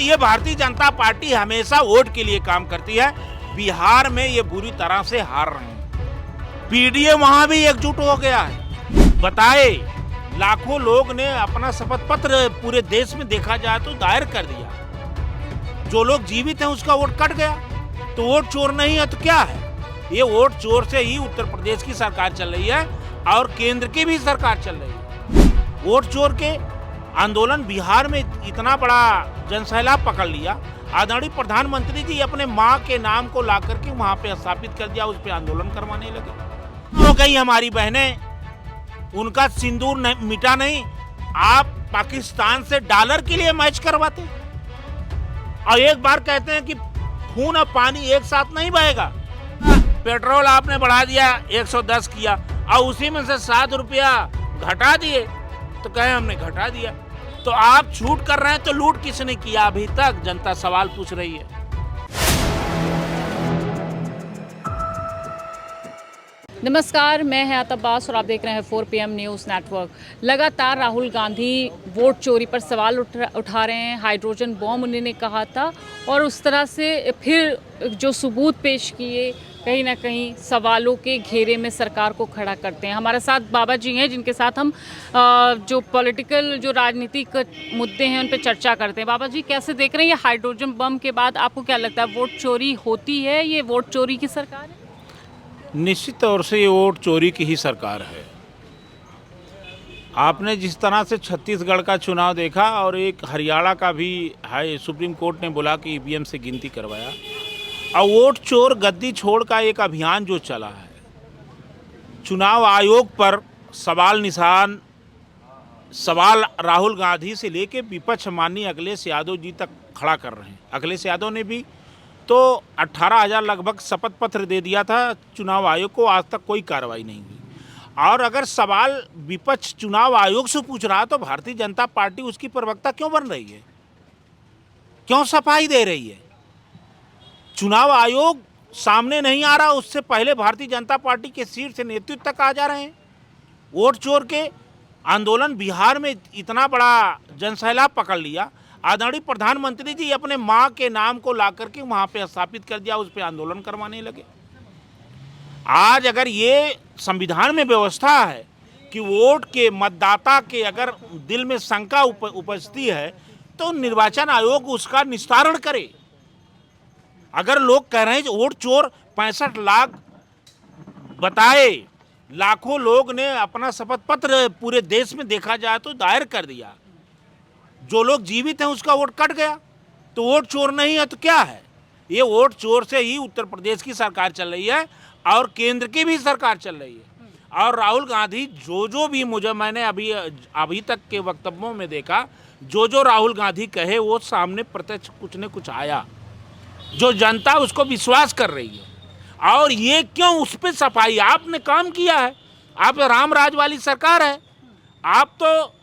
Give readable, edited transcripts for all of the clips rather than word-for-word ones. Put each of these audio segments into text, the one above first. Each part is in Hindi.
ये भारतीय जनता पार्टी हमेशा वोट के लिए काम करती है। बिहार में ये बुरी तरह से हार रहे हैं। पीडीए वहां भी एकजुट हो गया है। बताए लाखों लोग ने अपना शपथ पत्र पूरे देश में देखा जाए तो दायर कर दिया। जो लोग जीवित हैं उसका वोट कट गया, तो वोट चोर नहीं है तो क्या है? ये वोट चोर से ही उत्तर प्रदेश की सरकार चल रही है और केंद्र की भी सरकार चल रही है। वोट चोर के आंदोलन बिहार में इतना बड़ा जनसैलाब पकड़ लिया। आदरणीय प्रधानमंत्री जी अपने माँ के नाम को ला करके वहां पे स्थापित कर दिया, उस पर आंदोलन करवाने लगे। हो गई हमारी बहनें, उनका सिंदूर मिटा नहीं। आप पाकिस्तान से डॉलर के लिए मैच करवाते और एक बार कहते हैं कि खून और पानी एक साथ नहीं बहेगा। पेट्रोल आपने बढ़ा दिया, 110 किया और उसी में से 7 रुपया घटा दिए, तो कहे हमने घटा दिया। तो आप छूट कर रहे हैं तो लूट किसने किया? अभी तक जनता सवाल पूछ रही है। नमस्कार, मैं हयात अब्बास और आप देख रहे हैं 4 PM न्यूज़ नेटवर्क। लगातार राहुल गांधी वोट चोरी पर सवाल उठा रहे हैं। हाइड्रोजन बॉम्ब उन्होंने कहा था और उस तरह से फिर जो सबूत पेश किए कहीं ना कहीं सवालों के घेरे में सरकार को खड़ा करते हैं। हमारे साथ बाबा जी हैं जिनके साथ हम जो पॉलिटिकल जो राजनीतिक मुद्दे हैं उन पर चर्चा करते हैं। बाबा जी, कैसे देख रहे हैं ये हाइड्रोजन बम के बाद? आपको क्या लगता है, वोट चोरी होती है? ये वोट चोरी की सरकार है? निश्चित तौर से ये वोट चोरी की ही सरकार है। आपने जिस तरह से छत्तीसगढ़ का चुनाव देखा और एक हरियाणा का भी है, सुप्रीम कोर्ट ने बोला कि ईवीएम से गिनती करवाया, और वोट चोर गद्दी छोड़ का एक अभियान जो चला है, चुनाव आयोग पर सवाल राहुल गांधी से लेके विपक्ष माननीय अखिलेश यादव जी तक खड़ा कर रहे हैं। अखिलेश यादव ने भी तो 18,000 लगभग शपथ पत्र दे दिया था चुनाव आयोग को, आज तक कोई कार्रवाई नहीं हुई। और अगर सवाल विपक्ष चुनाव आयोग से पूछ रहा तो भारतीय जनता पार्टी उसकी प्रवक्ता क्यों बन रही है, क्यों सफाई दे रही है? चुनाव आयोग सामने नहीं आ रहा, उससे पहले भारतीय जनता पार्टी के शीर्ष नेतृत्व तक आ जा रहे हैं। वोट चोर के आंदोलन बिहार में इतना बड़ा जनसैलाब पकड़ लिया। आदरणीय प्रधानमंत्री जी अपने माँ के नाम को ला करके वहां पे स्थापित कर दिया, उस पर आंदोलन करवाने लगे। आज अगर ये संविधान में व्यवस्था है कि वोट के मतदाता के अगर दिल में शंका उपजती है तो निर्वाचन आयोग उसका निस्तारण करे। अगर लोग कह रहे हैं वोट चोर 65 लाख, बताए लाखों लोग ने अपना शपथ पत्र पूरे देश में देखा जाए तो दायर कर दिया। जो लोग जीवित हैं उसका वोट कट गया, तो वोट चोर नहीं है तो क्या है? ये वोट चोर से ही उत्तर प्रदेश की सरकार चल रही है और केंद्र की भी सरकार चल रही है। और राहुल गांधी जो भी मैंने अभी तक के वक्तव्यों में देखा, जो राहुल गांधी कहे वो सामने प्रत्यक्ष कुछ न कुछ आया, जो जनता उसको विश्वास कर रही है। और ये क्यों उस पर सफाई? आपने काम किया है, आप राम राज वाली सरकार है, आप तो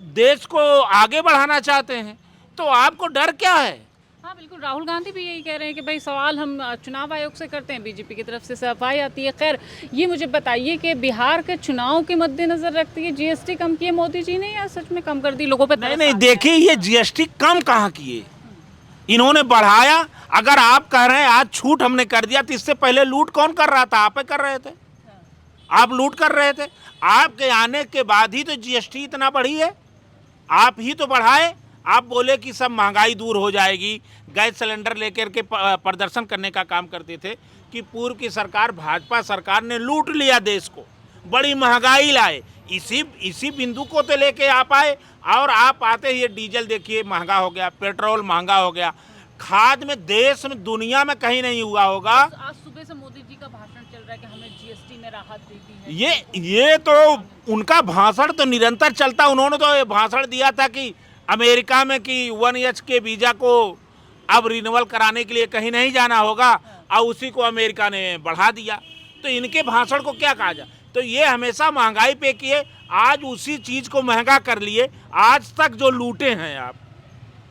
देश को आगे बढ़ाना चाहते हैं, तो आपको डर क्या है? हाँ बिल्कुल, राहुल गांधी भी यही कह रहे हैं कि भाई सवाल हम चुनाव आयोग से करते हैं, बीजेपी की तरफ से सफाई आती है। खैर, ये मुझे बताइए कि बिहार के चुनाव के मद्देनजर रखती है जीएसटी कम की है मोदी जी ने, या सच में कम कर दी? लोगों पे नहीं, देखिए ये जीएसटी कम कहाँ किए, इन्होंने बढ़ाया। अगर आप कह रहे हैं आज छूट हमने कर दिया, तो इससे पहले लूट कौन कर रहा था? आप कर रहे थे, आप लूट कर रहे थे। आपके आने के बाद ही तो जीएसटी इतना बढ़ी है, आप ही तो बढ़ाए। आप बोले कि सब महंगाई दूर हो जाएगी, गैस सिलेंडर लेकर के प्रदर्शन करने का काम करते थे कि पूर्व की सरकार भाजपा सरकार ने लूट लिया देश को, बड़ी महंगाई लाए। इसी बिंदु को तो लेके आप आए, और आप आते ही ये डीजल देखिए महंगा हो गया, पेट्रोल महंगा हो गया। खाद में देश में दुनिया में कहीं नहीं हुआ होगा। आज सुबह से मोदी जी का भाषण चल रहा है कि हमें जीएसटी में राहत दे दी है। ये तो उनका भाषण तो निरंतर चलता। उन्होंने तो ये भाषण दिया था कि अमेरिका में कि 1 के वीजा को अब रिन्यूअल कराने के लिए कहीं नहीं जाना होगा, और उसी को अमेरिका ने बढ़ा दिया। तो इनके भाषण को क्या कहा जाए? तो ये हमेशा महंगाई पे किए, आज उसी चीज को महंगा कर लिए। आज तक जो लूटे हैं आप,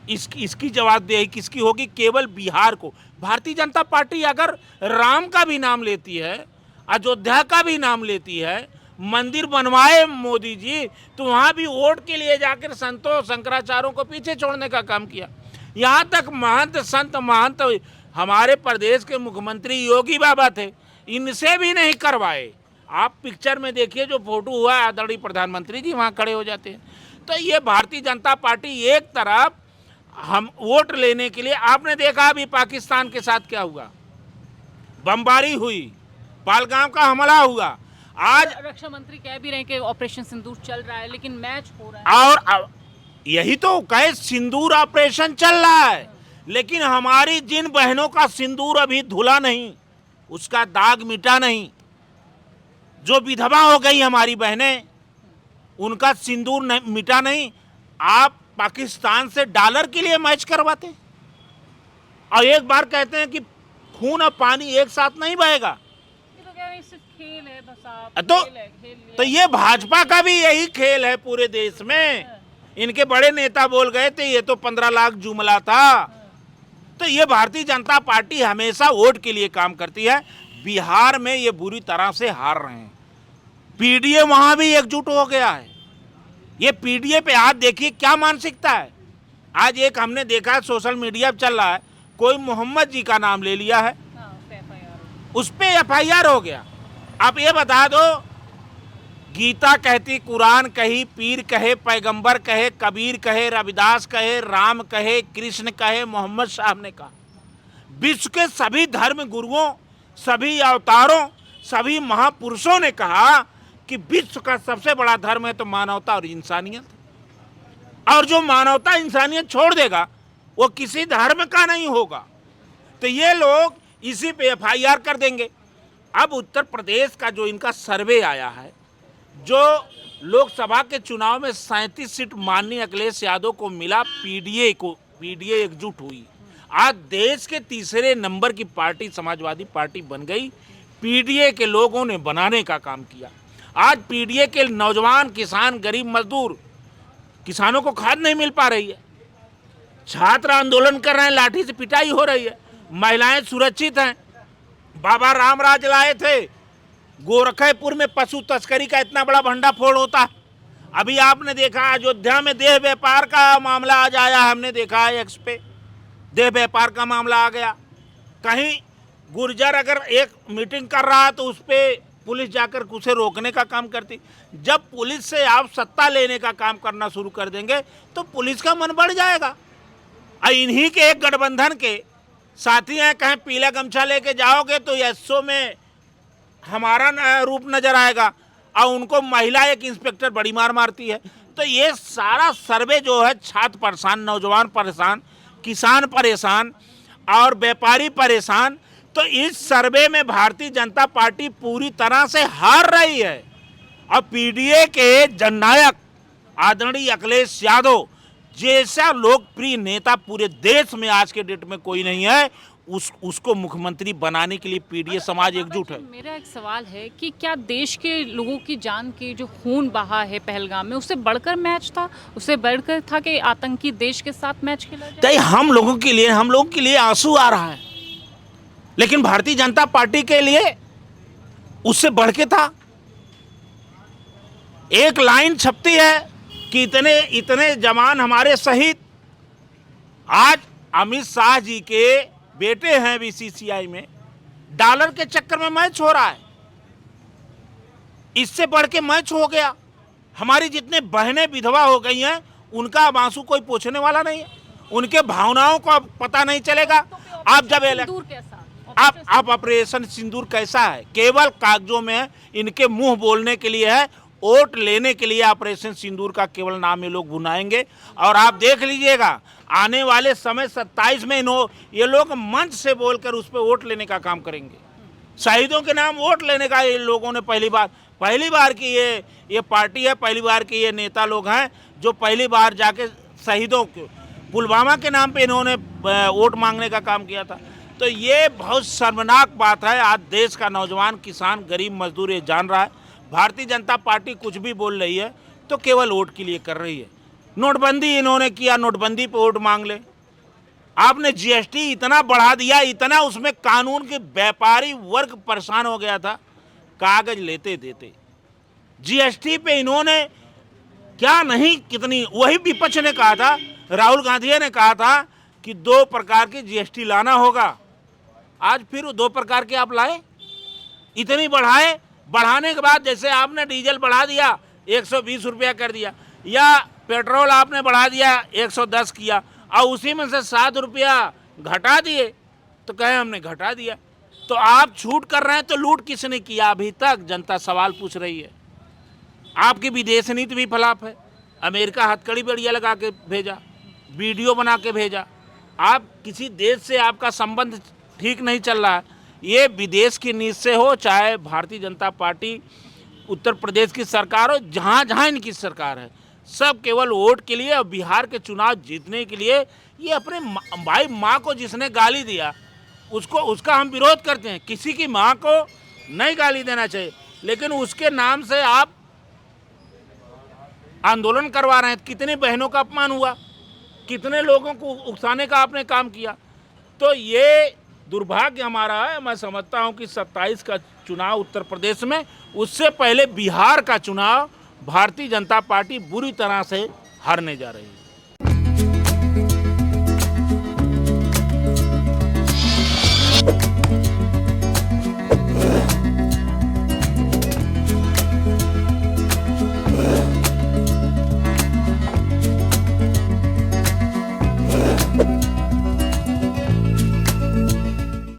इसकी जवाबदेही किसकी होगी? केवल बिहार को। भारतीय जनता पार्टी अगर राम का भी नाम लेती है, अयोध्या का भी नाम लेती है, मंदिर बनवाए मोदी जी, तो वहाँ भी वोट के लिए जाकर संतों शंकराचार्यों को पीछे छोड़ने का काम किया। यहाँ तक महंत संत महंत हमारे प्रदेश के मुख्यमंत्री योगी बाबा थे, इनसे भी नहीं करवाए। आप पिक्चर में देखिए जो फोटो हुआ है, आदरणीय प्रधानमंत्री जी वहाँ खड़े हो जाते हैं। तो ये भारतीय जनता पार्टी एक तरफ हम वोट लेने के लिए, आपने देखा अभी पाकिस्तान के साथ क्या हुआ, बमबारी हुई, पहलगाम का हमला हुआ। आज रक्षा मंत्री कह भी रहे हैं कि ऑपरेशन सिंदूर चल रहा है, लेकिन मैच हो रहा है। और यही तो कहे सिंदूर ऑपरेशन चल रहा है, लेकिन हमारी जिन बहनों का सिंदूर अभी धुला नहीं, उसका दाग मिटा नहीं, जो विधवा हो गई हमारी बहनें, उनका सिंदूर मिटा नहीं। आप पाकिस्तान से डॉलर के लिए मैच करवाते और एक बार कहते हैं कि खून और पानी एक साथ नहीं बहेगा। ये तो कह रहे हैं सिर्फ खेल है, बस आप तो ये भाजपा का भी यही खेल है पूरे देश में। इनके बड़े नेता बोल गए थे ये तो 15 लाख जुमला था। तो ये भारतीय जनता पार्टी हमेशा वोट के लिए काम करती है। बिहार में ये बुरी तरह से हार रहे हैं। पीडीए वहां भी एकजुट हो गया है। ये पीडीए पे आज देखिए क्या मानसिकता है। आज एक हमने देखा सोशल मीडिया पे चल रहा है, कोई मोहम्मद जी का नाम ले लिया है, उस पे एफआईआर हो गया। आप ये बता दो, गीता कहती, कुरान कही, पीर कहे, पैगंबर कहे, कबीर कहे, रविदास कहे, राम कहे, कृष्ण कहे, मोहम्मद साहब ने कहा, विश्व के सभी धर्म गुरुओं, सभी अवतारों, सभी महापुरुषों ने कहा कि विश्व का सबसे बड़ा धर्म है तो मानवता और इंसानियत। और जो मानवता इंसानियत छोड़ देगा वो किसी धर्म का नहीं होगा। तो ये लोग इसी पे एफआईआर कर देंगे। अब उत्तर प्रदेश का जो इनका सर्वे आया है, जो लोकसभा के चुनाव में 37 सीट माननीय अखिलेश यादव को मिला, पीडीए एकजुट हुई। आज देश के तीसरे नंबर की पार्टी समाजवादी पार्टी बन गई। पीडीए के लोगों ने बनाने का काम किया। आज पीडीए के नौजवान, किसान, गरीब मजदूर, किसानों को खाद नहीं मिल पा रही है, छात्र आंदोलन कर रहे हैं, लाठी से पिटाई हो रही है, महिलाएं सुरक्षित हैं। बाबा रामराज लाए थे, गोरखपुर में पशु तस्करी का इतना बड़ा भंडाफोड़ होता है। अभी आपने देखा अयोध्या में देह व्यापार का मामला आज आया, हमने देखा है एक्स पे देह व्यापार का मामला आ गया। कहीं गुर्जर अगर एक मीटिंग कर रहा है तो उस पर पुलिस जाकर उसे रोकने का काम करती। जब पुलिस से आप सत्ता लेने का काम करना शुरू कर देंगे तो पुलिस का मन बढ़ जाएगा। इन्हीं के एक गठबंधन के साथी हैं, कहें पीला गमछा लेके जाओगे तो एसओ में हमारा रूप नजर आएगा, और उनको महिला एक इंस्पेक्टर बड़ी मार मारती है। तो ये सारा सर्वे जो है, छात्र परेशान, नौजवान परेशान, किसान परेशान और व्यापारी परेशान। तो इस सर्वे में भारतीय जनता पार्टी पूरी तरह से हार रही है। और पीडीए के जननायक आदरणीय अखिलेश यादव जैसा लोकप्रिय नेता पूरे देश में आज के डेट में कोई नहीं है, उसको मुख्यमंत्री बनाने के लिए पीडीए समाज एकजुट है। मेरा एक सवाल है कि क्या देश के लोगों की जान की जो खून बहा है पहलगाम में, उससे बढ़कर मैच था, उससे बढ़कर था कि आतंकी देश के साथ मैच खेला जाए? तो हम लोगों के लिए आंसू आ रहा है, लेकिन भारतीय जनता पार्टी के लिए उससे बढ़ के था। एक लाइन छपती है कि इतने जवान हमारे शहीद। आज अमित शाह जी के बेटे हैं बीसीसीआई में, डॉलर के चक्कर में मैच हो रहा है। इससे बढ़ के मैच हो गया। हमारी जितने बहनें विधवा हो गई हैं, उनका अब आंसू कोई पोंछने वाला नहीं है, उनके भावनाओं को अब पता नहीं चलेगा। आप जब आप ऑपरेशन सिंदूर कैसा है, केवल कागजों में इनके मुंह बोलने के लिए है, वोट लेने के लिए ऑपरेशन सिंदूर का केवल नाम ये लोग बुनाएंगे। और आप देख लीजिएगा आने वाले समय 27 में ये लोग मंच से बोलकर उस पर वोट लेने का काम करेंगे। शहीदों के नाम वोट लेने का ये लोगों ने पहली बार की ये पार्टी है, पहली बार की ये नेता लोग हैं जो पहली बार जाके शहीदों को पुलवामा के नाम पे इन्होंने वोट मांगने का काम किया था। तो ये बहुत शर्मनाक बात है। आज देश का नौजवान, किसान, गरीब मजदूर ये जान रहा है। भारतीय जनता पार्टी कुछ भी बोल रही है तो केवल वोट के लिए कर रही है। नोटबंदी इन्होंने किया, नोटबंदी पे वोट मांग ले। आपने जीएसटी इतना बढ़ा दिया, इतना उसमें कानून के व्यापारी वर्ग परेशान हो गया था कागज लेते देते। जीएसटी पे इन्होंने क्या नहीं कितनी, वही विपक्ष ने कहा था, राहुल गांधी ने कहा था कि 2 प्रकार की जीएसटी लाना होगा। आज फिर 2 प्रकार के आप लाए, इतनी बढ़ाए, बढ़ाने के बाद जैसे आपने डीजल बढ़ा दिया 120 रुपया कर दिया, या पेट्रोल आपने बढ़ा दिया 110 किया, और उसी में से 7 रुपया घटा दिए, तो कहे हमने घटा दिया। तो आप छूट कर रहे हैं तो लूट किसने किया? अभी तक जनता सवाल पूछ रही है। आपकी विदेश नीति भी खिलाफ है। अमेरिका हथकड़ी बढ़िया लगा के भेजा, वीडियो बना के भेजा। आप किसी देश से आपका संबंध ठीक नहीं चल रहा है, ये विदेश की नीति से हो, चाहे भारतीय जनता पार्टी उत्तर प्रदेश की सरकार हो, जहाँ जहाँ इनकी सरकार है, सब केवल वोट के लिए और बिहार के चुनाव जीतने के लिए। ये अपने भाई माँ को जिसने गाली दिया उसका हम विरोध करते हैं। किसी की माँ को नहीं गाली देना चाहिए, लेकिन उसके नाम से आप आंदोलन करवा रहे हैं। कितनी बहनों का अपमान हुआ, कितने लोगों को उकसाने का आपने काम किया। तो ये दुर्भाग्य हमारा है। मैं समझता हूं कि 27 का चुनाव उत्तर प्रदेश में, उससे पहले बिहार का चुनाव भारतीय जनता पार्टी बुरी तरह से हारने जा रही है।